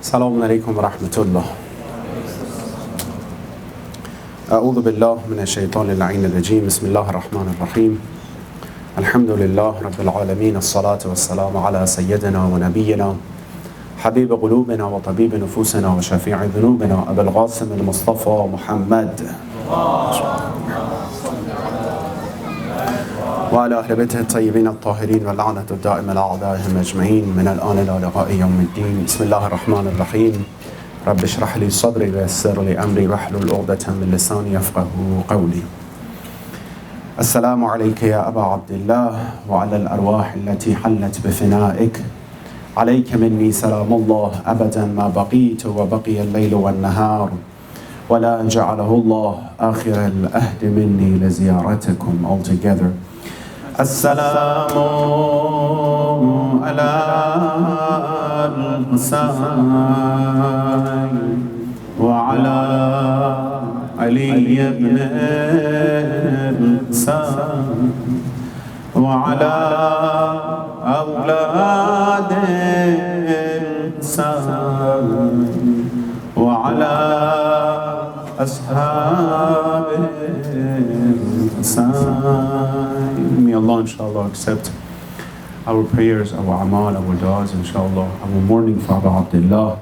السلام عليكم ورحمة الله. أعوذ بالله من الشيطان اللعين الرجيم. بسم الله الرحمن الرحيم. الحمد لله رب العالمين. الصلاة والسلام على سيدنا ونبينا حبيب قلوبنا وطبيب نفوسنا وشفيع ذنوبنا أبي القاسم المصطفى محمد وعلى أهل بيته الطيبين الطاهرين واللعنة الدائمة لأعدائهم أجمعين من الآن إلى لقاء يوم الدين. بسم الله الرحمن الرحيم. رب اشرح لي صدري ويسر لي أمري واحلل عقدة من لساني يفقهوا قولي. السلام عليك يا أبا عبد الله وعلى الأرواح التي حلت بفنائك. عليك مني سلام الله أبدا ما بقيت وبقي الليل والنهار، ولا جعله الله آخر الأهد مني لزيارتكم all together. السلام على الحسين وعلى علي بن الحسين وعلى أولاد الحسين وعلى أصحاب الحسين. May Allah inshallah accept our prayers, our amal, our du'as inshallah, our mourning for Abu Abdullah,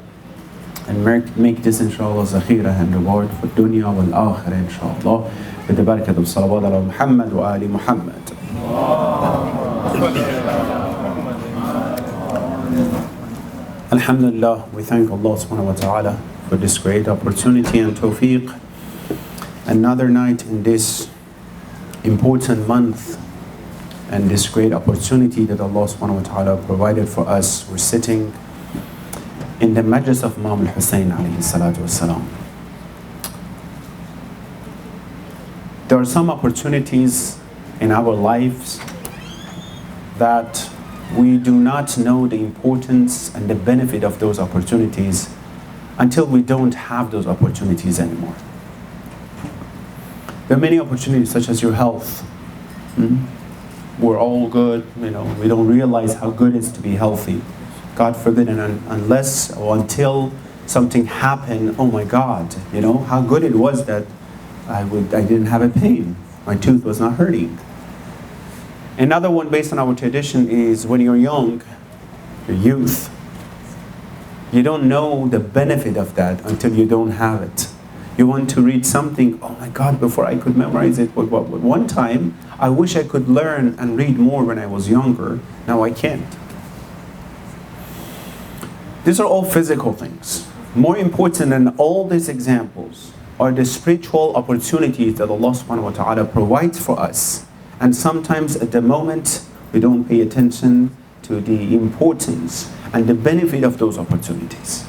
and make this inshallah zakhira and reward for dunya wal akhirah inshallah, with the barakat of salawat ala Muhammad wa ali Muhammad. Alhamdulillah, we thank Allah subhanahu wa ta'ala for this great opportunity and tawfiq. Another night in this important month and this great opportunity that Allah subhanahu wa ta'ala provided for us. We're sitting in the majlis of Imam al-Hussein alayhi salatu wasalam. There are some opportunities in our lives that we do not know the importance and the benefit of those opportunities until we don't have those opportunities anymore. There are many opportunities such as your health. We're all good, we don't realize how good it is to be healthy. God forbid, and unless or until something happened, oh my God, how good it was that I didn't have a pain. My tooth was not hurting. Another one based on our tradition is when you're young, your youth, you don't know the benefit of that until you don't have it. You want to read something, oh my God, before I could memorize it. But one time, I wish I could learn and read more when I was younger. Now I can't. These are all physical things. More important than all these examples are the spiritual opportunities that Allah subhanahu wa ta'ala provides for us. And sometimes at the moment, we don't pay attention to the importance and the benefit of those opportunities.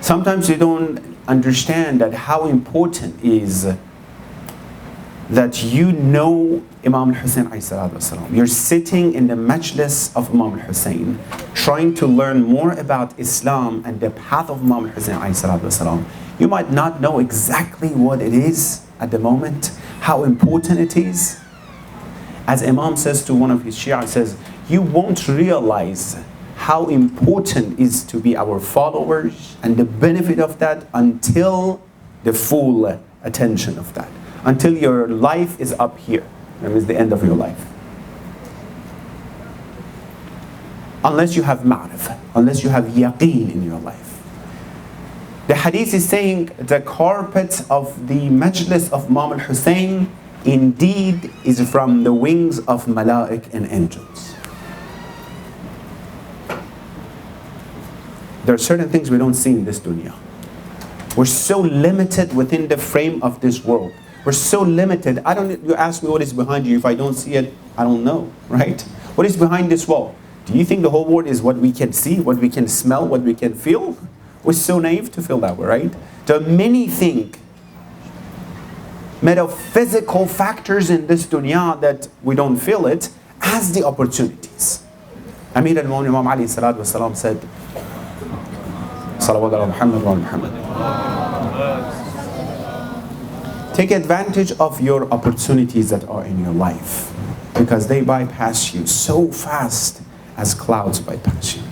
Sometimes we don't understand that how important is that Imam al-Hussein alayhi salatu wasalam. You're sitting in the majlis of Imam al-Hussein, trying to learn more about Islam and the path of Imam al-Hussein alayhi salatu wasalam. You might not know exactly what it is at the moment, how important it is. As Imam says to one of his Shia, says, you won't realize how important it is to be our followers and the benefit of that until the full attention of that. Until your life is up here. That means the end of your life. Unless you have ma'rifah, unless you have yaqeen in your life. The hadith is saying the carpet of the majlis of Imam al-Hussein indeed is from the wings of malaik and angels. There are certain things we don't see in this dunya. We're so limited within the frame of this world. We're so limited. You ask me what is behind you. If I don't see it, I don't know, right? What is behind this wall? Do you think the whole world is what we can see, what we can smell, what we can feel? We're so naive to feel that way, right? There are many things, metaphysical factors in this dunya that we don't feel it as the opportunities. Amir al-Mu'minin Imam Ali salatu wasalam said, Salawat ala Muhammad wa Muhammad. Take advantage of your opportunities that are in your life, because they bypass you so fast as clouds bypass you.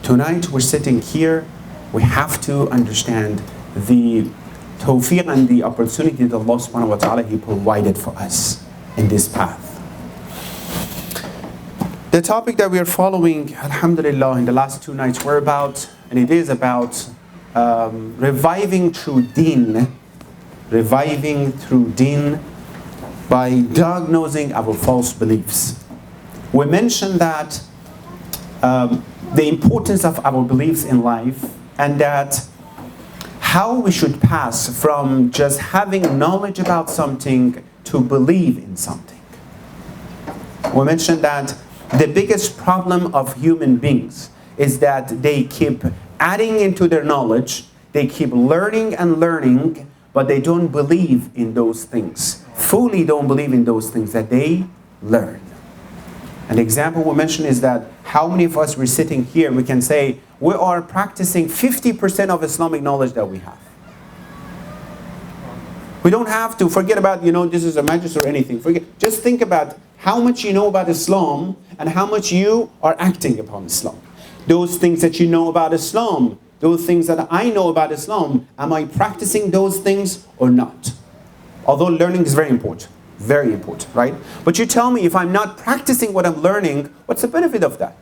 Tonight we're sitting here, we have to understand the tawfiq and the opportunity that Allah subhanahu wa ta'ala He provided for us in this path. The topic that we are following, alhamdulillah, in the last 2 nights were about, and it is about reviving through deen by diagnosing our false beliefs. We mentioned that the importance of our beliefs in life, and that how we should pass from just having knowledge about something to believe in something. We mentioned that the biggest problem of human beings is that they keep adding into their knowledge, they keep learning and learning, but they don't believe in those things. Fully don't believe in those things that they learn. An example we mentioned is that how many of us were sitting here, we can say we are practicing 50% of Islamic knowledge that we have. We don't have to forget about, this is a majlis or anything. Just think about how much you know about Islam and how much you are acting upon Islam. Those things that you know about Islam, those things that I know about Islam, am I practicing those things or not? Although learning is very important, right? But you tell me, if I'm not practicing what I'm learning, what's the benefit of that?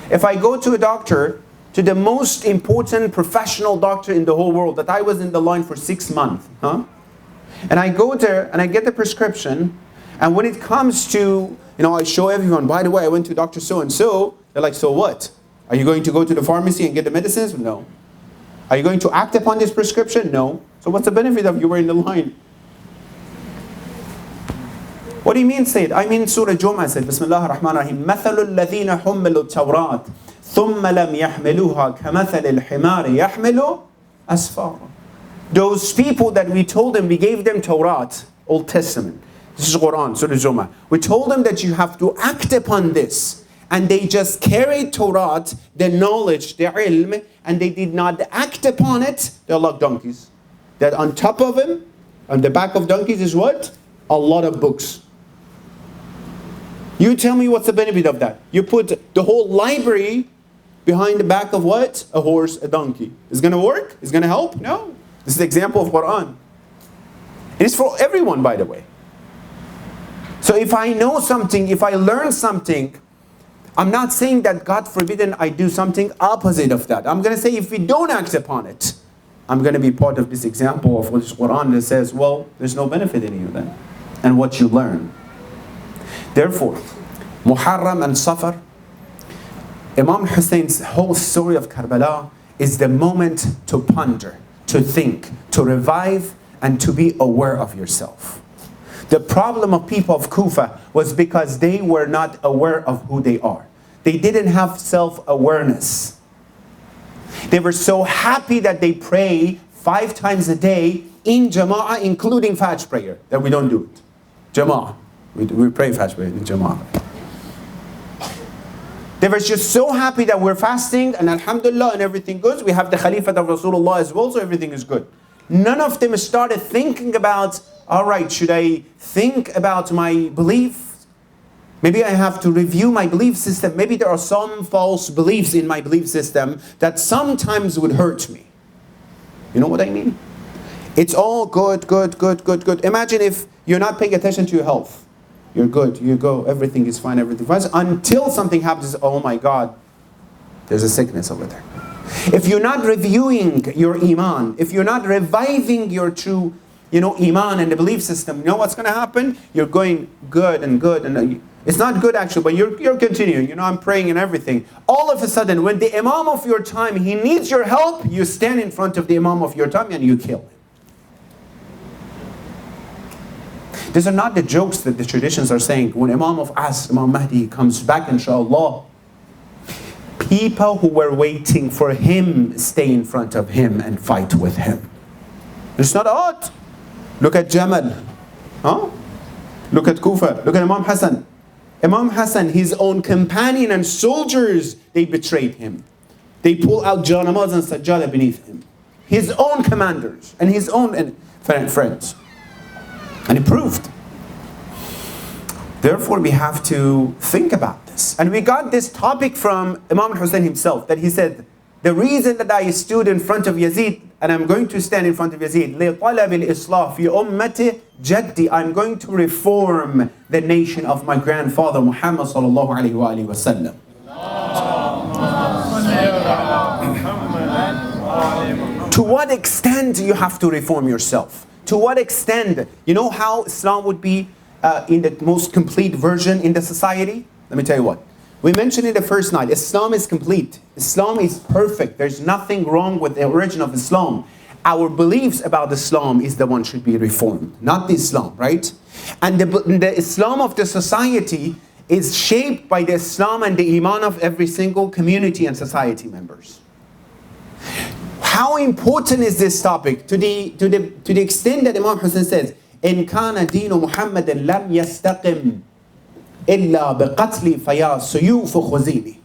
If I go to a doctor, to the most important professional doctor in the whole world, that I was in the line for 6 months, and I go there and I get the prescription, and when it comes to, I show everyone, by the way, I went to Dr. So-and-so, they're like, so what? Are you going to go to the pharmacy and get the medicines? No. Are you going to act upon this prescription? No. So what's the benefit of you were in the line? What do you mean, Seyed? I mean Surah Jumu'ah said, Bismillah ar-Rahman ar-Rahim, مَثَلُ الَّذِينَ حُمِّلُوا التَّوْرَاةِ ثُمَّ لَمْ يَحْمِلُوهَا كَمَثَلِ الْحِمَارِ يَحْمِلُ أَسْفَارًا. Those people that we told them, we gave them Torah, Old Testament. This is Quran, Surah Jumu'ah. We told them that you have to act upon this. And they just carried Torah, the knowledge, the ilm, and they did not act upon it. They're like donkeys. That on top of them, on the back of donkeys is what? A lot of books. You tell me what's the benefit of that? You put the whole library behind the back of what? A horse, a donkey. Is it going to work? Is it going to help? No. This is the example of Quran. It is for everyone, by the way. So if I know something, if I learn something, I'm not saying that God forbidden I do something opposite of that. I'm going to say if we don't act upon it, I'm going to be part of this example of which Quran that says, well, there's no benefit in you then, and what you learn. Therefore, Muharam and Safar, Imam Hussein's whole story of Karbala is the moment to ponder, to think, to revive, and to be aware of yourself. The problem of people of Kufa was because they were not aware of who they are. They didn't have self-awareness. They were so happy that they pray 5 times a day in Jama'ah, including Fajr prayer, that we don't do it. Jama'ah. We pray Fajr prayer in Jama'ah. They were just so happy that we're fasting and alhamdulillah and everything good. We have the Khalifah of Rasulullah as well, so everything is good. None of them started thinking about, all right, should I think about my belief? Maybe I have to review my belief system. Maybe there are some false beliefs in my belief system that sometimes would hurt me. You know what I mean? It's all good. Imagine if you're not paying attention to your health. You're good, you go, everything is fine, until something happens, oh my God, there's a sickness over there. If you're not reviewing your iman, if you're not reviving your true, iman and the belief system, you know what's going to happen? You're going good, and it's not good actually, but you're continuing. I'm praying and everything. All of a sudden, when the imam of your time, he needs your help, you stand in front of the imam of your time and you kill him. These are not the jokes that the traditions are saying. When Imam of Asr, Imam Mahdi comes back, inshallah, people who were waiting for him stay in front of him and fight with him. It's not odd. Look at Jamal. Look at Kufa. Look at Imam Hassan. Imam Hassan, his own companion and soldiers, they betrayed him. They pull out Janamaz and Sajjada beneath him. His own commanders and his own friends. And it proved. Therefore, we have to think about this. And we got this topic from Imam Hussein himself, that he said, the reason that I stood in front of Yazid, and I'm going to stand in front of Yazid, لِطَلَبِ الْإِصْلَاحِ فِي أُمَّةِ جَدِّي, I'm going to reform the nation of my grandfather Muhammad sallallahu alayhi wa alihi wa sallam. To what extent you have to reform yourself? To what extent? You know how Islam would be in the most complete version in the society? Let me tell you what. We mentioned in the first night, Islam is complete. Islam is perfect. There's nothing wrong with the origin of Islam. Our beliefs about Islam is the one should be reformed, not the Islam, right? And the Islam of the society is shaped by the Islam and the Iman of every single community and society members. How important is this topic? To the extent that Imam Hussein says, إن كان دين محمد لم يستقم إلا بقتل فيا سيوف خزيني.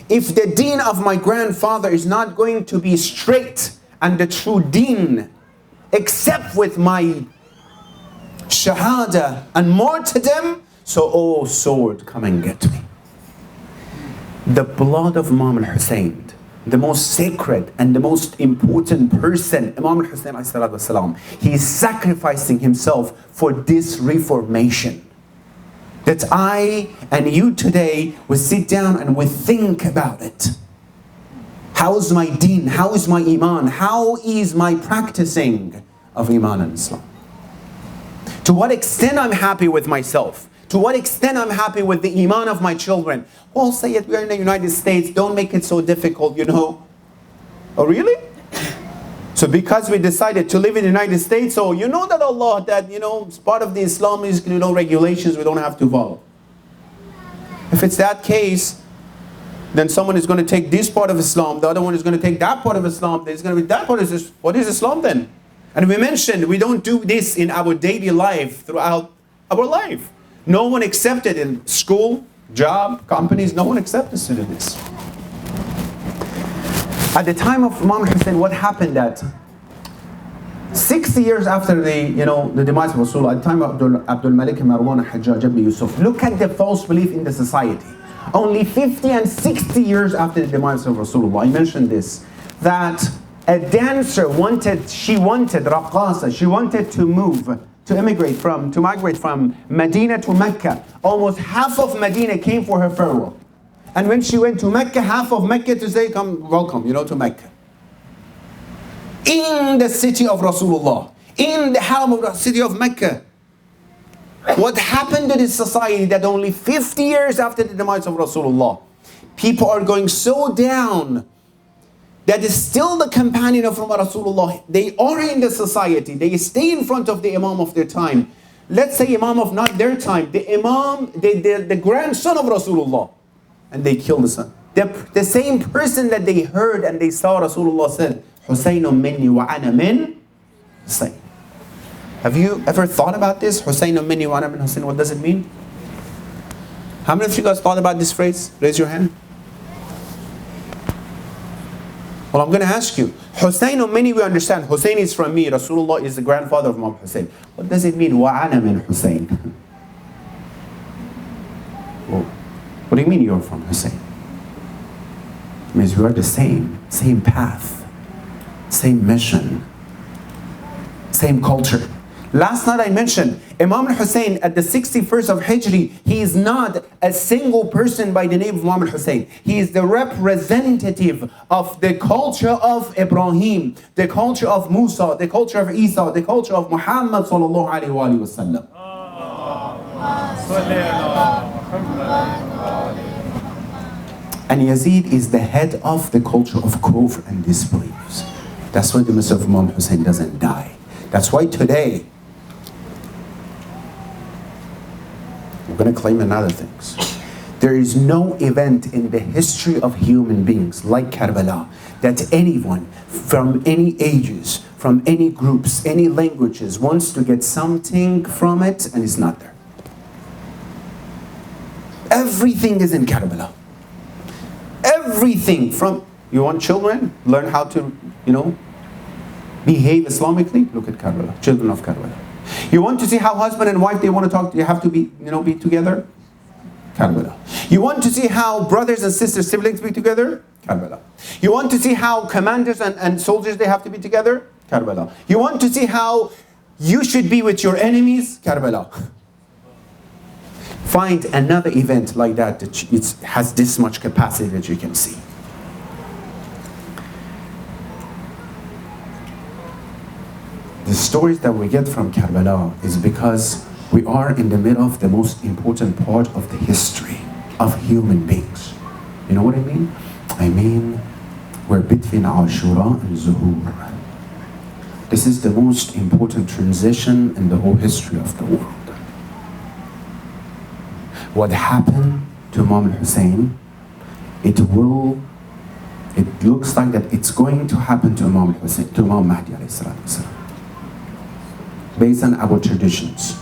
If the deen of my grandfather is not going to be straight and the true deen, except with my shahada and martyrdom, so oh sword, come and get me. The blood of Imam al-Hussein, the most sacred and the most important person, Imam al-Hussein ﷺ, he is sacrificing himself for this reformation. That I and you today will sit down and will think about it. How is my deen? How is my iman? How is my practicing of iman and Islam? To what extent I'm happy with myself? To what extent I'm happy with the iman of my children? Well, Seyed, we're in the United States. Don't make it so difficult, you know. Oh, really? So because we decided to live in the United States, so you know that Allah, that, you know, it's part of the Islamic, you know, regulations we don't have to follow. If it's that case, then someone is going to take this part of Islam, the other one is going to take that part of Islam, there's going to be that part of Islam. What is Islam then? And we mentioned we don't do this in our daily life throughout our life. No one accepted in school, job, companies, no one accepted to do this. At the time of Imam Hussein, what happened that 60 years after the demise of Rasul, at the time of Abdul Malik Marwan Hajjaj ibn Yusuf, look at the false belief in the society. Only 50 and 60 years after the demise of Rasulullah, I mentioned this, that a dancer she wanted raqasa, she wanted to migrate from Medina to Mecca. Almost half of Medina came for her farewell. And when she went to Mecca, half of Mecca to say, come, welcome, to Mecca. In the city of Rasulullah, in the haram of the city of Mecca. What happened to this society that only 50 years after the demise of Rasulullah, people are going so down that is still the companion of Rasulullah. They are in the society. They stay in front of the Imam of their time. Let's say Imam of not their time. The Imam, the grandson of Rasulullah. And they kill the son. The same person that they heard and they saw Rasulullah said, Husaynun minni wa ana min Husayn. Have you ever thought about this? Husaynun minni wa ana min Husayn. What does it mean? How many of you guys thought about this phrase? Raise your hand. Well, I'm going to ask you. Husaynun minni, we understand. Hussein is from me. Rasulullah is the grandfather of Imam Hussein. What does it mean? Wa ana min Husayn. What do you mean you're from Hussein? It means we are the same path, same mission, same culture. Last night I mentioned Imam al-Hussein at the 61st of Hijri, he is not a single person by the name of Imam al-Hussein. He is the representative of the culture of Ibrahim, the culture of Musa, the culture of Isa, the culture of Muhammad sallallahu alayhi wa sallam. And Yazid is the head of the culture of kufr and disbeliefs. That's why the Messiah of Imam Hussein doesn't die. That's why today we're going to claim another things. There is no event in the history of human beings like Karbala that anyone from any ages, from any groups, any languages wants to get something from it and it's not there. Everything is in Karbala. Everything from, you want children, learn how to, behave Islamically? Look at Karbala, children of Karbala. You want to see how husband and wife, they want to talk, you have to be, be together? Karbala. You want to see how brothers and sisters, siblings be together? Karbala. You want to see how commanders and soldiers, they have to be together? Karbala. You want to see how you should be with your enemies? Karbala. Find another event like that it has this much capacity that you can see. The stories that we get from Karbala is because we are in the middle of the most important part of the history of human beings. You know what I mean? I mean, we're between Ashura and Zuhur. This is the most important transition in the whole history of the world. What happened to Imam Hussein, it looks like that it's going to happen to Imam Hussein, to Imam Mahdi alayhi salatu wasalam, based on our traditions.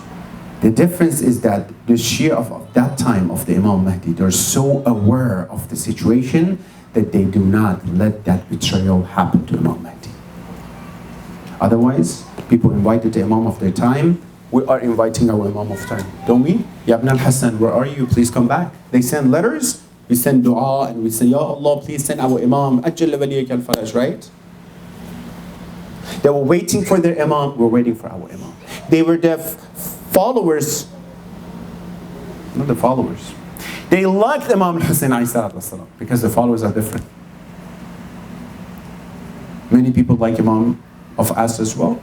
The difference is that the Shia of that time of the Imam Mahdi, they're so aware of the situation that they do not let that betrayal happen to Imam Mahdi. Otherwise, people invited the Imam of their time, we are inviting our Imam of time, don't we? Ya Ibn al-Hassan, where are you? Please come back. They send letters, we send dua, and we say, Ya Allah, please send our Imam, Ajjal waliyaka al-Faraj, right? They were waiting for their Imam, we're waiting for our Imam. They were the followers, not the followers. They liked Imam Hussein because the followers are different. Many people like Imam of us as well.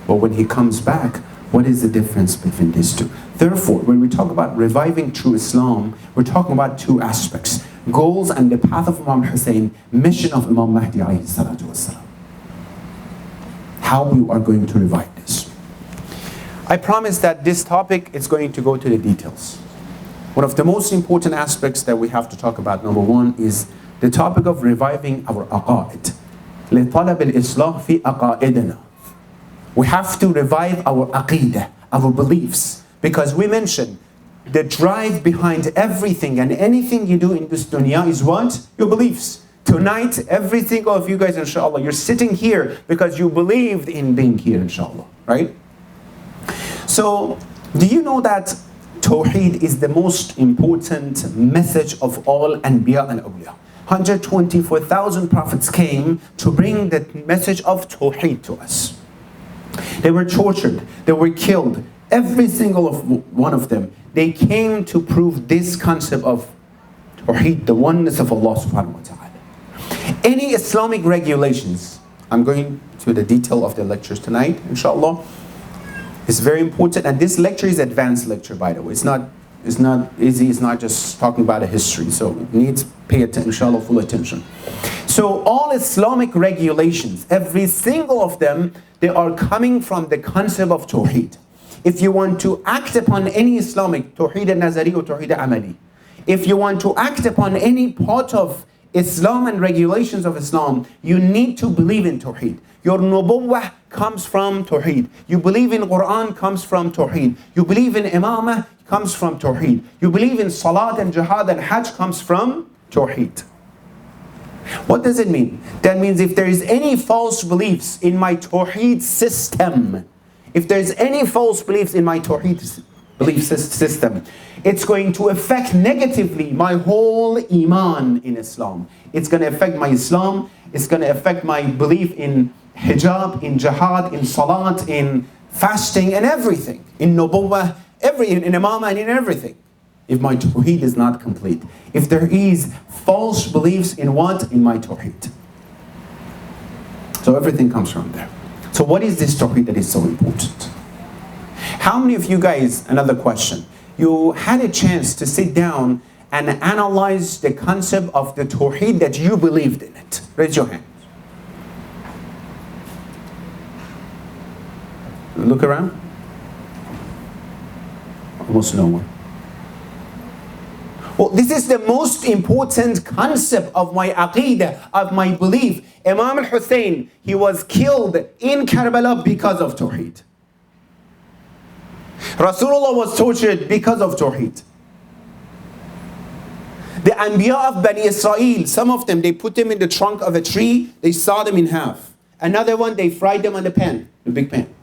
But when he comes back, what is the difference between these two? Therefore, when we talk about reviving true Islam, we're talking about two aspects: goals and the path of Imam Hussein, mission of Imam Mahdi alayhi salatu wasalam. How we are going to revive this. I promise that this topic is going to go to the details. One of the most important aspects that we have to talk about, number one, is the topic of reviving our aqa'id. لطلب الإصلاح في أقائدنا. We have to revive our aqidah, our beliefs, because we mentioned the drive behind everything and anything you do in this dunya is what? Your beliefs. Tonight, every single of you guys, inshallah, you're sitting here because you believed in being here, inshallah, right? So, do you know that Tawheed is the most important message of all Anbiya and Awliya? 124,000 prophets came to bring the message of Tawheed to us. They were tortured, they were killed, every single one of them. They came to prove this concept of Tawheed, the oneness of Allah subhanahu wa ta'ala. Any Islamic regulations, I'm going to the detail of the lectures tonight, inshallah. It's very important, and this lecture is advanced lecture, by the way. It's not easy, it's not just talking about a history, so it needs pay attention, inshallah, full attention. So all Islamic regulations, every single of them, they are coming from the concept of Tawheed. If you want to act upon any Islamic, Tawheed al-Nazari or Tawheed al-Amali, if you want to act upon any part of Islam and regulations of Islam, you need to believe in Tawheed. Your nubuwwah comes from Tawheed. You believe in Quran comes from Tawheed. You believe in Imamah comes from Tawheed. You believe in Salat and Jihad and Hajj comes from Tawheed. What does it mean? That means if there is any false beliefs in my Tawheed system, if there's any false beliefs in my Tawheed belief system, it's going to affect negatively my whole Iman in Islam. It's going to affect my Islam, it's going to affect my belief in hijab, in jihad, in salat, in fasting, and everything. In nubuwwah, in imamah, and in everything. If my Tawheed is not complete. If there is false beliefs in what? In my Tawheed. So everything comes from there. So what is this Tawheed that is so important? How many of you guys, another question, you had a chance to sit down and analyze the concept of the Tawheed that you believed in it? Raise your hand. Look around. Almost no one. Well, this is the most important concept of my aqidah, of my belief. Imam al-Hussein, he was killed in Karbala because of Tawheed. Rasulullah was tortured because of Tawheed. The Anbiya of Bani Israel, some of them, they put them in the trunk of a tree, they saw them in half. Another one, they fried them on the pan, the big pan.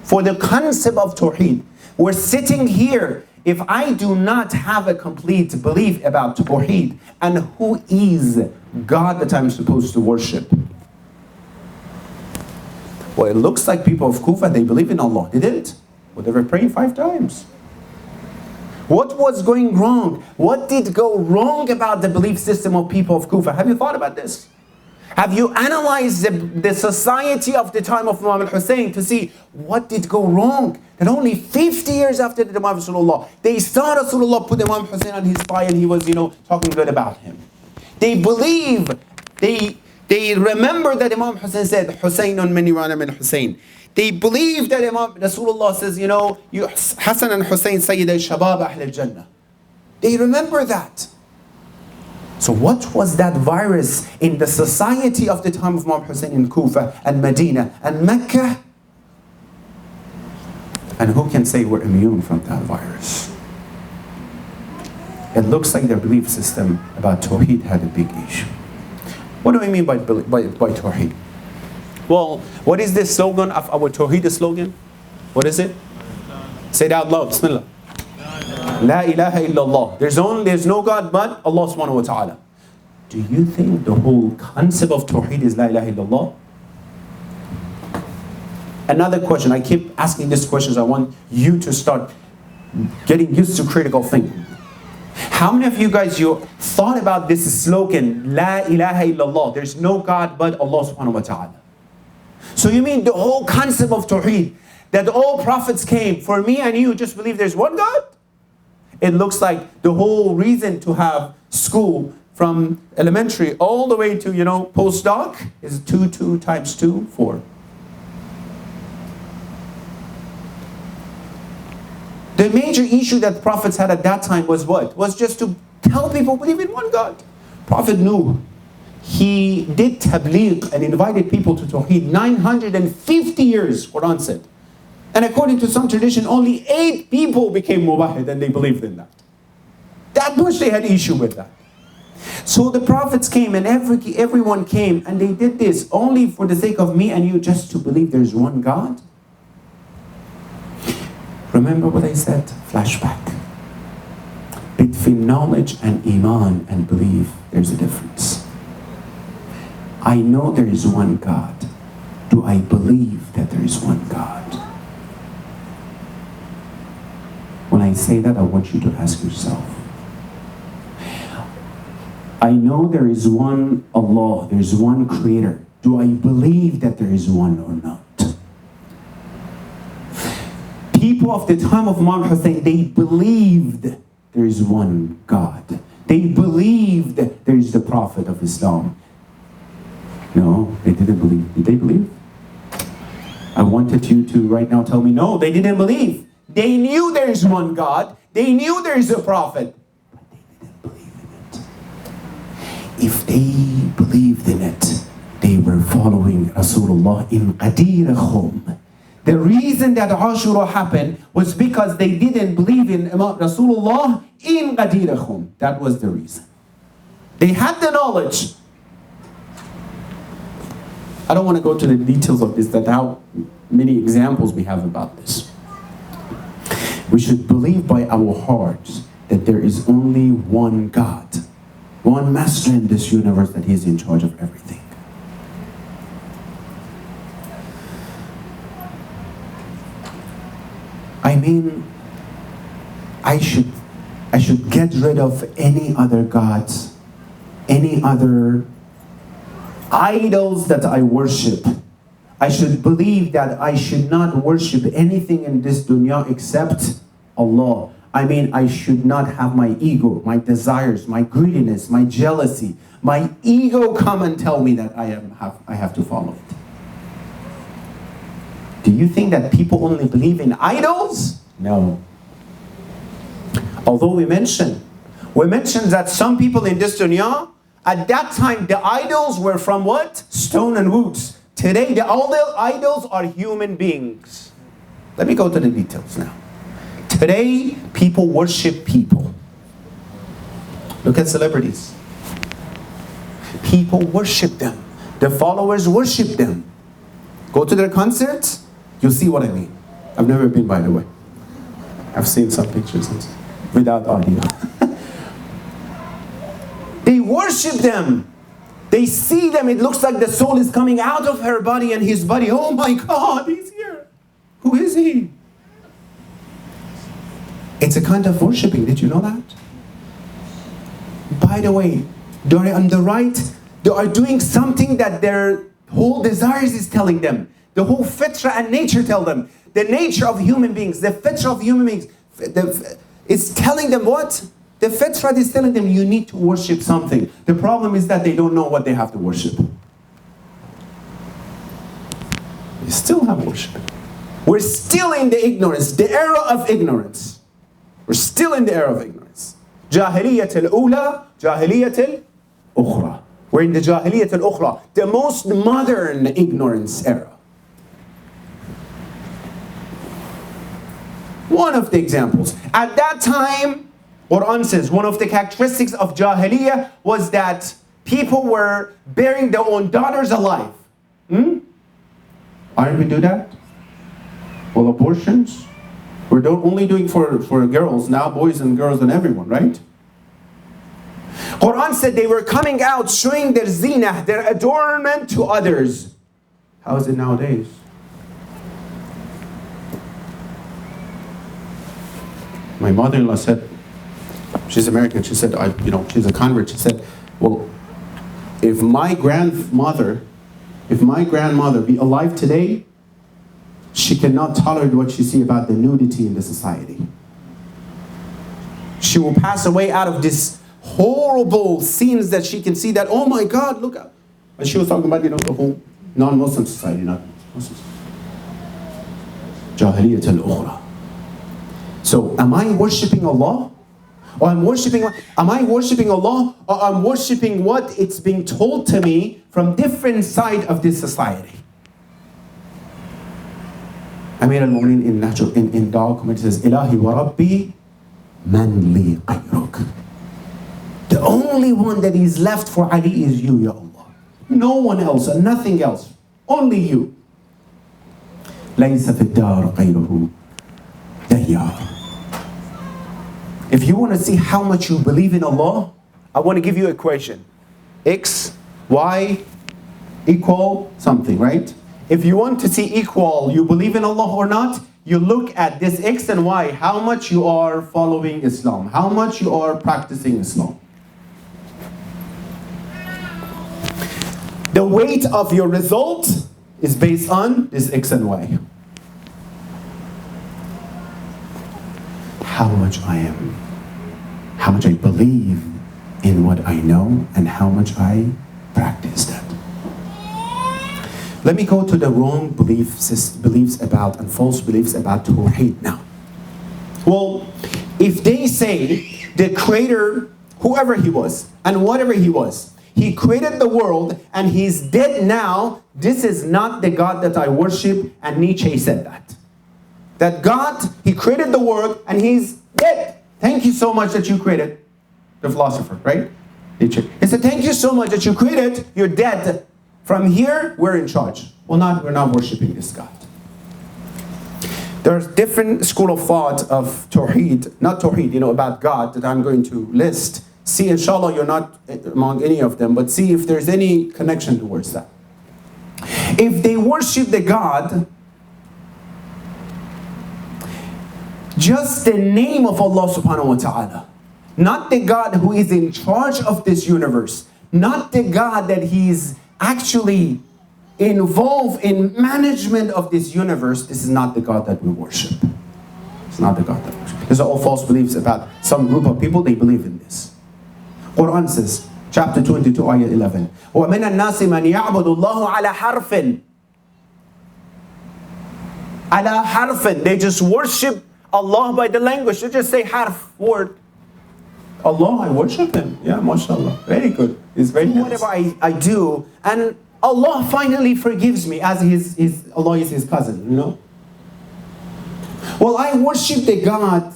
for the concept of Tawheed. We're sitting here. If I do not have a complete belief about Tawheed and who is God that I'm supposed to worship. Well, it looks like people of Kufa, they believe in Allah. They didn't. Well, they were praying 5 times. What was going wrong? What did go wrong about the belief system of people of Kufa? Have you thought about this? Have you analyzed the society of the time of Imam al-Hussein to see what did go wrong? That only 50 years after the death of Rasulullah, they saw Rasulullah put Imam Hussein on his thigh and he was, talking good about him. They believe, they remember that Imam Hussein said, Husaynun min Iran min Hussein. They believe that Imam Rasulullah says, you Hassan and Hussein Sayyid al-Shabab Ahl al-Jannah. They remember that. So what was that virus in the society of the time of Imam Hussein in Kufa and Medina and Mecca? And who can say we're immune from that virus? It looks like their belief system about Tawheed had a big issue. What do I mean by Tawheed? Well, what is the slogan of our Tawheed slogan? What is it? Say it out loud. Bismillah. La ilaha illallah. There's no God but Allah subhanahu wa ta'ala. Do you think the whole concept of Tawheed is La ilaha illallah? Another question. I keep asking these questions. I want you to start getting used to critical thinking. How many of you guys, you thought about this slogan, La ilaha illallah, there's no God but Allah subhanahu wa ta'ala? So you mean the whole concept of Tawheed, that all prophets came, for me and you just believe there's one God? It looks like the whole reason to have school from elementary all the way to, postdoc is 2 times 2, 4. The major issue that prophets had at that time was what? Was just to tell people believe in one God. Prophet Nuh, he did tabligh and invited people to Tawheed 950 years, Quran said. And according to some tradition, only 8 people became muwahhid and they believed in that. That much they had issue with that. So the prophets came and everyone came and they did this only for the sake of me and you, just to believe there's one God. Remember what I said? Flashback. Between knowledge and iman and belief, there's a difference. I know there is one God. Do I believe that there is one God? When I say that, I want you to ask yourself. I know there is one Allah, there is one Creator. Do I believe that there is one or not? People of the time of Imam Hussein, they believed there is one God. They believed there is the Prophet of Islam. No, they didn't believe. Did they believe? I wanted you to right now tell me, no, they didn't believe. They knew there is one God. They knew there is a Prophet. But they didn't believe in it. If they believed in it, they were following Rasulullah in Qadirahum. The reason that Ashura happened was because they didn't believe in Rasulullah in Qadirahum. That was the reason. They had the knowledge. I don't want to go to the details of this, that how many examples we have about this. We should believe by our hearts that there is only one God, one master in this universe, that He is in charge of everything. I mean, I should get rid of any other gods, any other idols that I worship. I should believe that I should not worship anything in this dunya except Allah. I mean, I should not have my ego, my desires, my greediness, my jealousy, my ego come and tell me that I have to follow it. Do you think that people only believe in idols? No. Although we mentioned that some people in this dunya, at that time the idols were from what? Stone and woods. Today all the idols are human beings. Let me go to the details now. Today people worship people. Look at celebrities. People worship them. Their followers worship them. Go to their concerts, you'll see what I mean. I've never been, by the way. I've seen some pictures without audio. They worship them. They see them. It looks like the soul is coming out of her body and his body. Oh my God, he's here. Who is he? It's a kind of worshiping. Did you know that? By the way, they're on the right. They are doing something that their whole desires is telling them. The whole fitra and nature tell them. The nature of human beings, the fitra of human beings, it's telling them what? The fitra is telling them you need to worship something. The problem is that they don't know what they have to worship. They still have worship. We're still in the ignorance, the era of ignorance. We're still in the era of ignorance. Jahiliyyat al-ula, jahiliyyat al-ukhra. We're in the jahiliyyat al-ukhra, the most modern ignorance era. One of the examples. At that time, Quran says, one of the characteristics of Jahiliyyah was that people were burying their own daughters alive. Aren't we do that? Well, abortions, we're only doing for girls, now boys and girls and everyone, right? Quran said they were coming out showing their zinah, their adornment to others. How is it nowadays? My mother-in-law said, she's American, she said, she's a convert. She said, well, if my grandmother be alive today, she cannot tolerate what she see about the nudity in the society. She will pass away out of this horrible scenes that she can see that, oh my God, look at. And she was talking about, the whole non-Muslim society, not Muslims. Jahiliyyat al-ukhra. So, am I worshipping Allah? Or am I worshipping Allah? Or I'm worshipping what it's being told to me from different side of this society? Amir al-Mu'minin in Dawah community says, Ilahi wa Rabbi man li qayruk. The only one that is left for Ali is you, Ya Allah. No one else and nothing else. Only you. لَيْسَ فِي الدَّارِ غَيْرُهُ دَيَّارٌ. If you want to see how much you believe in Allah, I want to give you an equation. X, Y, equal something, right? If you want to see equal, you believe in Allah or not, you look at this X and Y, how much you are following Islam, how much you are practicing Islam. The weight of your result is based on this X and Y. How much I believe in what I know and how much I practice that. Let me go to the wrong beliefs about and false beliefs about Tawheed now. Well, if they say the creator, whoever he was and whatever he was, he created the world and he's dead now, this is not the God that I worship, and Nietzsche said that. That God, he created the world and he's dead. Thank you so much that you created. The philosopher, right? Nietzsche. He said, thank you so much that you created, you're dead. From here, we're in charge. We're not worshiping this God. There's different school of thought of Tawheed, not Tawheed, about God that I'm going to list. See, inshallah, you're not among any of them, but see if there's any connection towards that. If they worship the God, just the name of Allah subhanahu wa ta'ala, not the God who is in charge of this universe, not the God that he's actually involved in management of this universe, this is not the God that we worship. It's not the God that we worship. These are all false beliefs about some group of people, they believe in this. Quran says, chapter 22, ayah 11, وَمِنَ النَّاسِ مَنْ يَعْبُدُ اللَّهُ عَلَى حَرْفٍ. عَلَى حَرْفٍ. They just worship Allah by the language. They just say harf, word. Allah, I worship him. Yeah, mashallah. Very good. It's very nice. Whatever I do, and Allah finally forgives me as Allah is his cousin, Well, I worship the God,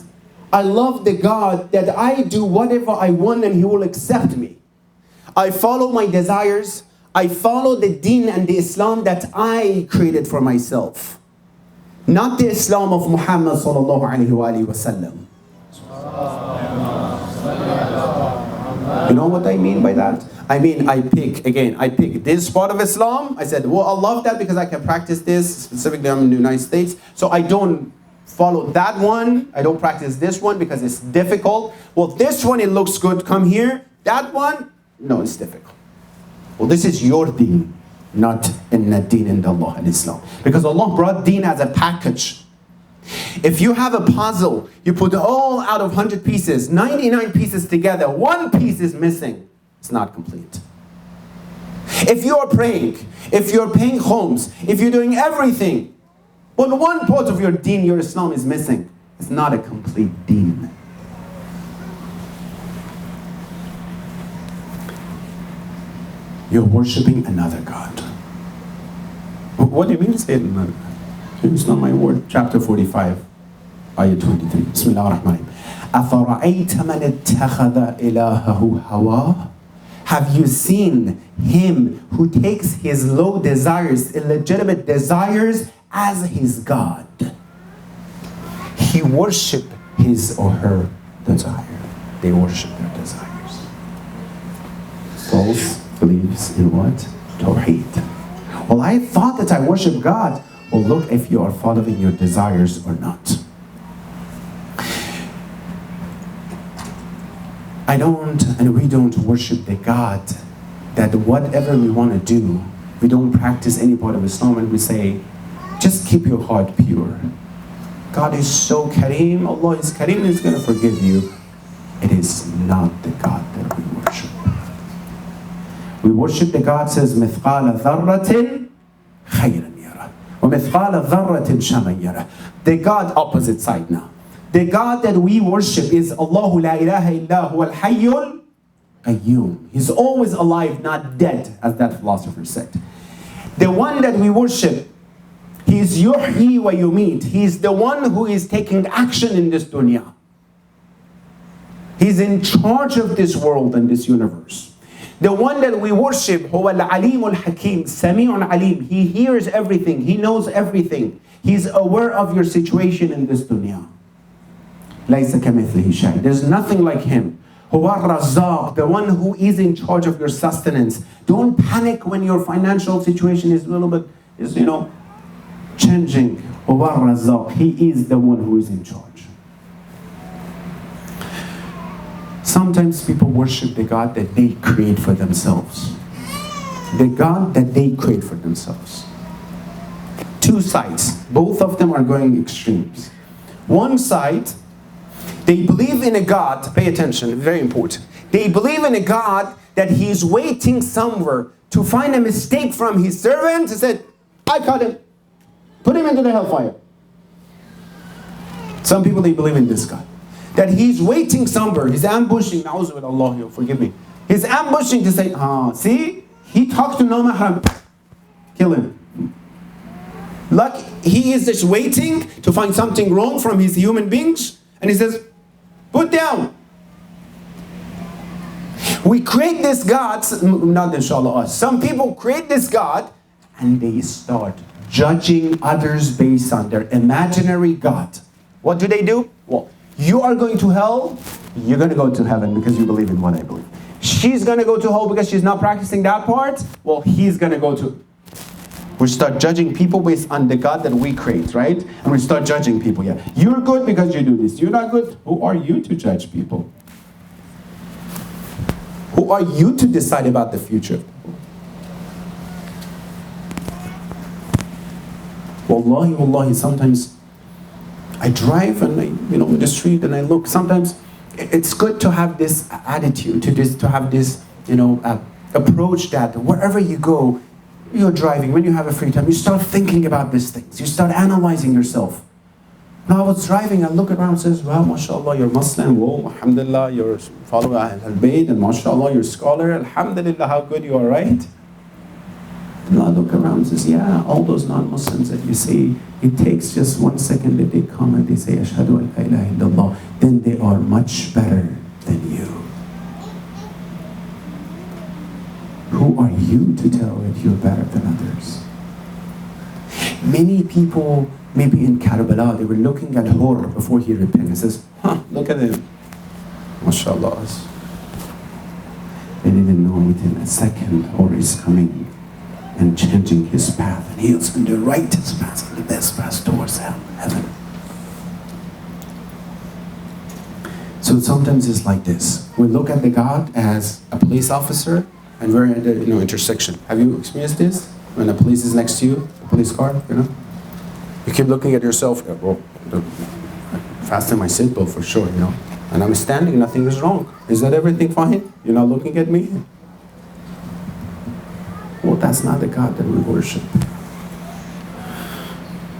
I love the God that I do whatever I want and he will accept me. I follow my desires. I follow the deen and the Islam that I created for myself. Not the Islam of Muhammad sallallahu alaihi wasallam. You know what I mean by that? I mean, I pick this part of Islam. I said, well, I love that because I can practice this. Specifically, I'm in the United States. So I don't follow that one. I don't practice this one because it's difficult. Well, this one, it looks good. Come here. That one, no, it's difficult. Well, this is your deen, not inna deen inda Allah and Islam. Because Allah brought deen as a package. If you have a puzzle, you put all out of 100 pieces, 99 pieces together, one piece is missing. It's not complete. If you are praying, if you're paying homes, if you're doing everything, but one part of your deen, your Islam is missing, it's not a complete deen. You're worshipping another God. What do you mean say another God? It's not my word. Chapter 45, ayah 23. Bismillah ar-Rahman ar-Rahim. أَفَرَأَيْتَ مَنِ اتَّخَذَ إِلَهَهُ هَوَاهُ. Have you seen him who takes his low desires, illegitimate desires, as his God? He worship his or her desire. They worship their desires. False beliefs in what? Tawheed. Well, I thought that I worship God. Well, look if you are following your desires or not. We don't worship the God that whatever we want to do, we don't practice any part of Islam and we say, just keep your heart pure. God is so Kareem, Allah is Kareem, He's going to forgive you. It is not the God that we worship. We worship the God says, مِثْقَالَ ذَرَّةٍ خَيْرًا يَرَى وَمِثْقَالَ ذَرَّةٍ شَرًّا يَرَى. The God opposite side now. The God that we worship is Allahu la ilaha illa huwa al-hayyul qayyum. He's always alive, not dead, as that philosopher said. The one that we worship, He is yuhyi wa yumit. He is the one who is taking action in this dunya. He's in charge of this world and this universe. The one that we worship, huwa al-alim al-hakim, sami'un alim. He hears everything. He knows everything. He's aware of your situation in this dunya. لَيْسَ كَمِثْلِهِ شَيْءٌ. There's nothing like Him. هُوَ الرَّزَّاقُ, the one who is in charge of your sustenance. Don't panic when your financial situation is a little bit, changing. هُوَ الرَّزَّاقُ. He is the one who is in charge. Sometimes people worship the God that they create for themselves. The God that they create for themselves. Two sides. Both of them are going extremes. One side, they believe in a God, pay attention, very important. They believe in a God that He's waiting somewhere to find a mistake from His servant. He said, I caught him. Put him into the hellfire. Some people, they believe in this God. That He's waiting somewhere. He's ambushing. Na'udhu with Allah, forgive me. He's ambushing to say, see? He talked to no Muharam. Kill him. Like He is just waiting to find something wrong from His human beings. And He says, put down. We create this God, not inshallah us. Some people create this God and they start judging others based on their imaginary God. What do? Well, you are going to hell, you're going to go to heaven because you believe in what I believe. She's going to go to hell because she's not practicing that part. Well, he's going to go to... We start judging people based on the God that we create, right? And we start judging people, yeah. You're good because you do this. You're not good. Who are you to judge people? Who are you to decide about the future? Wallahi, sometimes I drive and in the street and I look. Sometimes it's good to have this attitude, to have this, approach that wherever you go, you're driving, when you have a free time, you start thinking about these things. You start analyzing yourself. Now I was driving, I look around and says, wow, mashallah, you're Muslim. Whoa, alhamdulillah, you're follower al-Bayt, and mashallah, you're a scholar. Alhamdulillah, how good you are, right? And I look around and says, yeah, all those non-Muslims that you see, it takes just 1 second that they come and they say, Ashhadu an la ilaha illallah, then they are much better than you. Who are you to tell that you're better than others? Many people, maybe in Karbala, they were looking at Hur before he repented. He says, look at him. MashaAllah. They didn't know within a second Hur is coming and changing his path. And he was on the rightest path, and the best path towards heaven. So sometimes it's like this. We look at the God as a police officer, and we're at the intersection. Have you experienced this? When a police is next to you, a police car, you keep looking at yourself. Well, fasten my seatbelt for sure, And I'm standing, nothing is wrong. Is that everything fine? You're not looking at me? Well, that's not the God that we worship.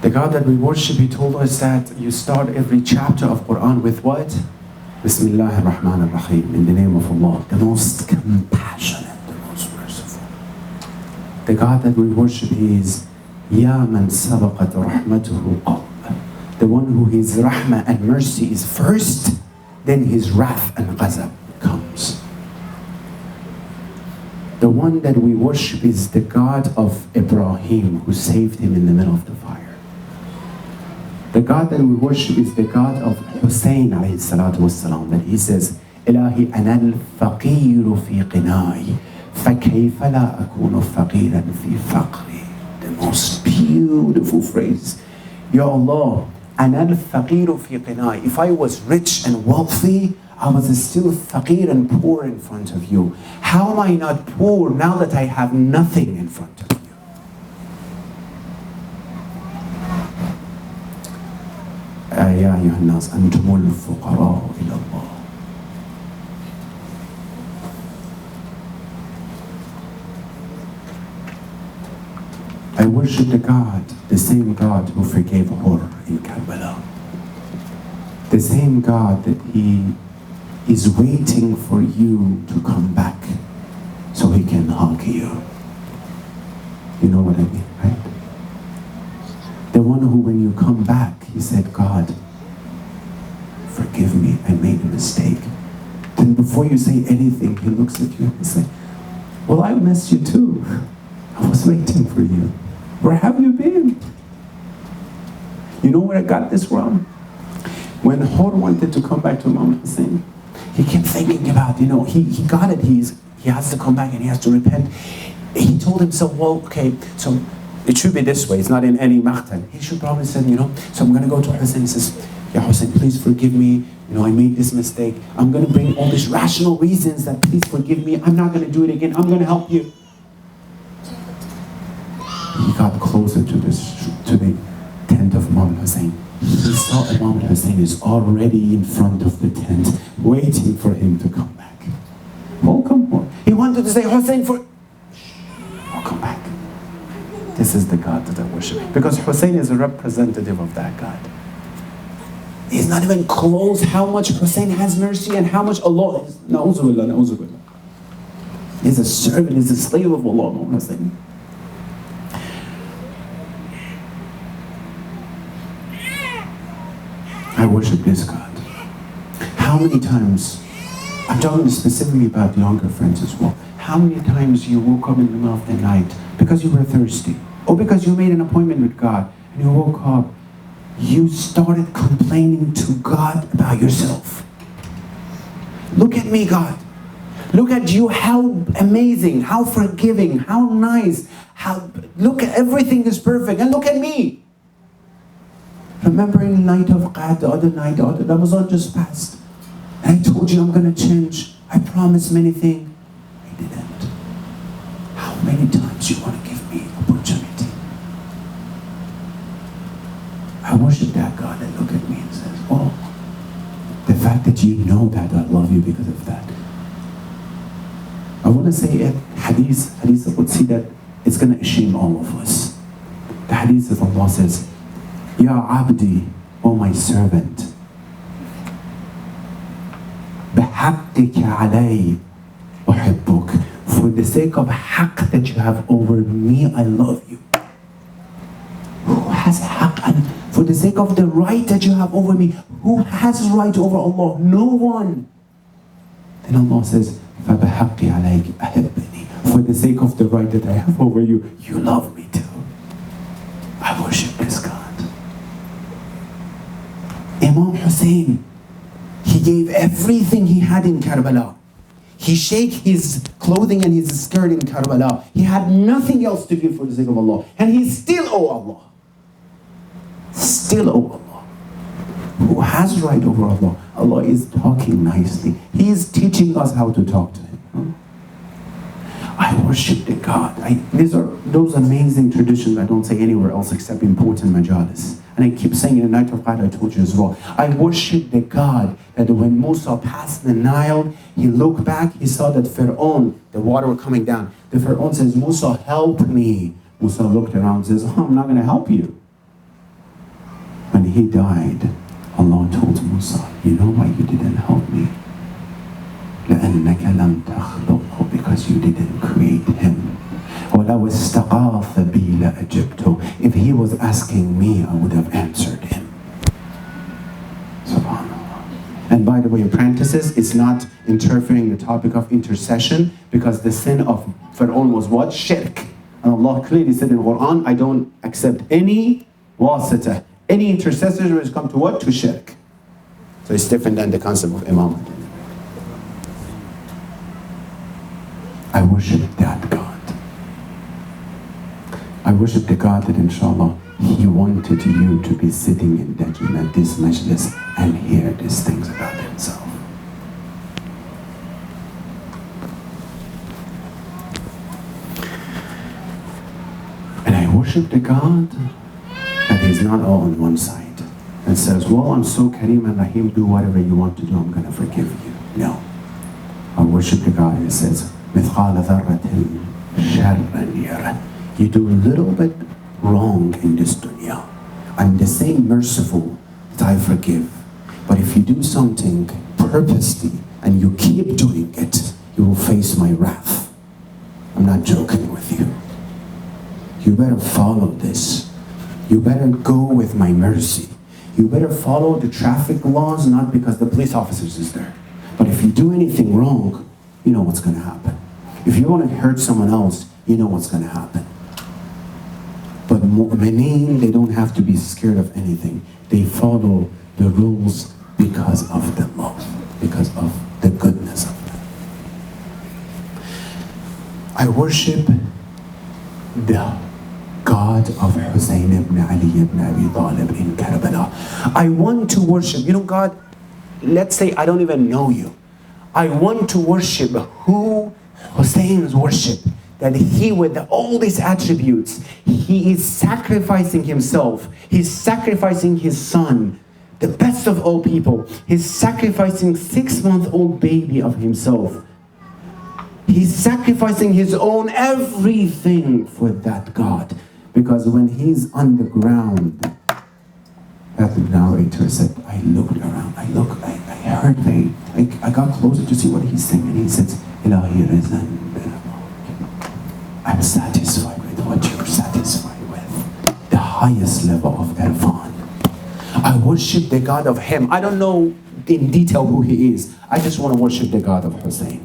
The God that we worship, He told us that you start every chapter of Quran with what? Bismillah ar-Rahman ar-Rahim, in the name of Allah, the most compassionate, the most merciful. The God that we worship is Ya man sabaqat rahmatuhu qab, the one who His rahmah and mercy is first, then His wrath and ghazab comes. The one that we worship is the God of Ibrahim, who saved him in the middle of the fire. The God that we worship is the God of Hussein alayhi salatu wassalam, that he says, Ilahi ana al-faqiru fi qinai, fakayfa la akunu faqiran fi faqri. The most beautiful phrase. Ya Allah, ana al-faqiru fi qinai. If I was rich and wealthy, I was still faqir and poor in front of you. How am I not poor now that I have nothing in front of you? يا أيها الناس أنتم الفقراء إلى الله. I worship the God, the same God who forgave Hur in Karbala. The same God that He is waiting for you to come back so He can hug you. You know what I mean, right? The one who, when you come back, He said, God, forgive me, I made a mistake. Then before you say anything, He looks at you and says, well, I missed you too. I was waiting for you. Where have you been? You know where I got this from? When Hur wanted to come back to Imam Hussein, he kept thinking about, he got it. He has to come back and he has to repent. He told himself, well, okay, so it should be this way. It's not in any maqtal. He should probably say, so I'm going to go to Hussein. He says, Ya Hussein, please forgive me. I made this mistake. I'm going to bring all these rational reasons that please forgive me. I'm not going to do it again. I'm going to help you. He got closer to the tent of Imam Hussein. He saw Imam Hussein is already in front of the tent, waiting for him to come back. Welcome. He wanted to say, Hussein, welcome back. This is the God that I worship. Because Hussein is a representative of that God. He's not even close how much Hussein has mercy and how much Allah is. Na'uzubillah, na'uzubillah. He's a servant, he's a slave of Allah, Imam Hussein. I worship this God. How many times, I'm talking specifically about younger friends as well, how many times you woke up in the middle of the night because you were thirsty, or because you made an appointment with God, and you woke up, you started complaining to God about yourself. Look at me, God. Look at you, how amazing, how forgiving, how nice, look at everything is perfect, and look at me. Remember in the night of Qad, the other night, Ramadan just passed. And I told you I'm going to change. I promised many things. I didn't. How many times you want to give me opportunity? I worship that God that look at me and says, oh, the fact that you know that I love you because of that. I want to say a hadith would see that it's going to shame all of us. The hadith of Allah says, Ya Abdi, O my servant, بحقك علي أحبك. For the sake of haqq that you have over me, I love you. Who has haqq? And for the sake of the right that you have over me, who has right over Allah? No one. Then Allah says, فبحقي عليك أحبني. For the sake of the right that I have over you, you love me too. I I worship this God. Imam Hussein, he gave everything he had in Karbala. He shake his clothing and his skirt in Karbala. He had nothing else to give for the sake of Allah. And he still owe Allah. Still owe Allah. Who has right over Allah? Allah is talking nicely. He is teaching us how to talk to Him. I worship the God. These are those amazing traditions I don't say anywhere else except important majalis. And I keep saying in the night of Qadr, I told you as well. I worship the God that when Musa passed the Nile, he looked back, he saw that Pharaoh, the water was coming down. The Pharaoh says, Musa, help me. Musa looked around and says, I'm not going to help you. When he died, Allah told Musa, you know why you didn't help me? لأنك لم تخلقه, because you didn't create him. وَلَوْ اسْتَغَاثَ بِي لَأَجِبْتُ. If he was asking me, I would have answered him. SubhanAllah. And by the way, apprentices, it's not interfering the topic of intercession, because the sin of Pharaoh was what? Shirk. And Allah clearly said in the Quran, I don't accept any wasita, any intercessors when it comes to what? To shirk. So it's different than the concept of imamah. I worship that God. I worship the God that inshallah He wanted you to be sitting in this majlis and hear these things about Himself. And I worship the God that He's not all on one side and says, well, I'm so Kareem and Rahim, do whatever you want to do, I'm going to forgive you. No. I worship the God who says, مثقال ذرة شرا يره. You do a little bit wrong in this dunya, I'm the same merciful that I forgive. But if you do something purposely and you keep doing it, you will face my wrath. I'm not joking with you. You better follow this. You better go with my mercy. You better follow the traffic laws, not because the police officers is there. But if you do anything wrong, you know what's going to happen. If you want to hurt someone else, you know what's going to happen. But mu'mineen, they don't have to be scared of anything. They follow the rules because of the love, because of the goodness of them. I worship the God of Hussein ibn Ali ibn Abi Talib in Karbala. I want to worship, God, let's say I don't even know you. I want to worship who Hussein's worship, that he with all these attributes, he is sacrificing himself, he's sacrificing his son, the best of all people, he's sacrificing 6-month-old baby of himself. He's sacrificing his own everything for that God. Because when he's on the ground, that narrator said, I looked around, I heard, I got closer to see what he's saying, and he says, Ilahi Rizan, I'm satisfied with what you're satisfied with. The highest level of irfan. I worship the God of him. I don't know in detail who he is. I just want to worship the God of Hussein.